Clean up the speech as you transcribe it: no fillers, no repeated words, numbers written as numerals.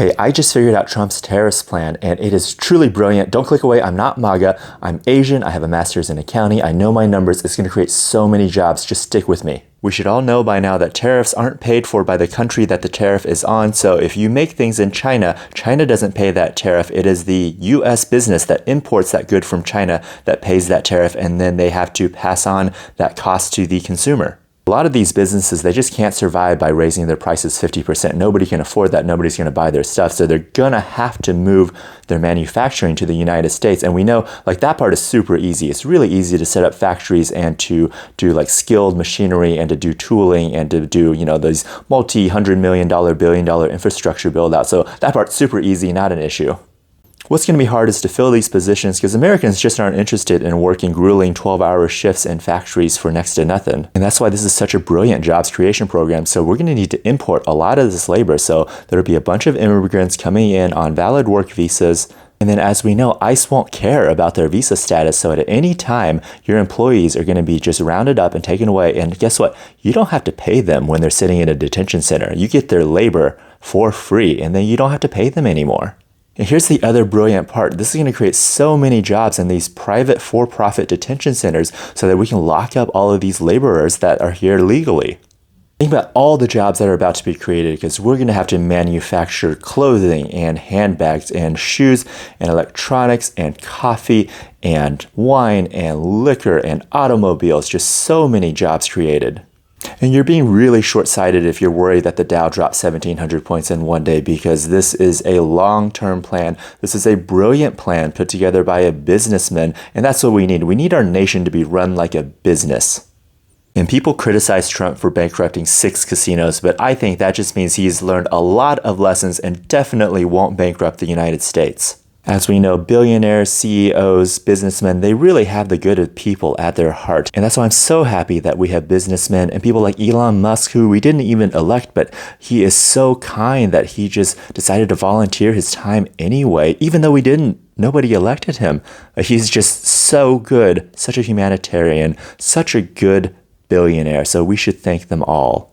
Hey, I just figured out Trump's tariffs plan and it is truly brilliant. Don't click away. I'm not MAGA. I'm Asian. I have a master's in accounting. I know my numbers. It's going to create so many jobs. Just stick with me. We should all know by now that tariffs aren't paid for by the country that the tariff is on. So if you make things in China, China doesn't pay that tariff. It is the US business that imports that good from China that pays that tariff, and then they have to pass on that cost to the consumer. A lot of these businesses, they just can't survive by raising their prices 50%. Nobody can afford that. Nobody's going to buy their stuff. So they're going to have to move their manufacturing to the United States. And we know like that part is super easy. It's really easy to set up factories and to do like skilled machinery and to do tooling and to do, those multi-$100 million, billion-dollar infrastructure build out. So that part's super easy, not an issue. What's going to be hard is to fill these positions because Americans just aren't interested in working grueling 12-hour shifts in factories for next to nothing. And that's why this is such a brilliant jobs creation program. So we're going to need to import a lot of this labor. So there'll be a bunch of immigrants coming in on valid work visas. And then as we know, ICE won't care about their visa status. So at any time, your employees are going to be just rounded up and taken away. And guess what? You don't have to pay them when they're sitting in a detention center. You get their labor for free, and then you don't have to pay them anymore. And here's the other brilliant part. This is going to create so many jobs in these private for-profit detention centers so that we can lock up all of these laborers that are here legally. Think about all the jobs that are about to be created because we're going to have to manufacture clothing and handbags and shoes and electronics and coffee and wine and liquor and automobiles. Just so many jobs created. And you're being really short-sighted if you're worried that the Dow dropped 1,700 points in one day because this is a long-term plan. This is a brilliant plan put together by a businessman, and that's what we need. We need our nation to be run like a business. And people criticize Trump for bankrupting 6 casinos, but I think that just means he's learned a lot of lessons and definitely won't bankrupt the United States. As we know, billionaires, CEOs, businessmen, they really have the good of people at their heart. And that's why I'm so happy that we have businessmen and people like Elon Musk, who we didn't even elect, but he is so kind that he just decided to volunteer his time anyway, even though nobody elected him. He's just so good, such a humanitarian, such a good billionaire. So we should thank them all.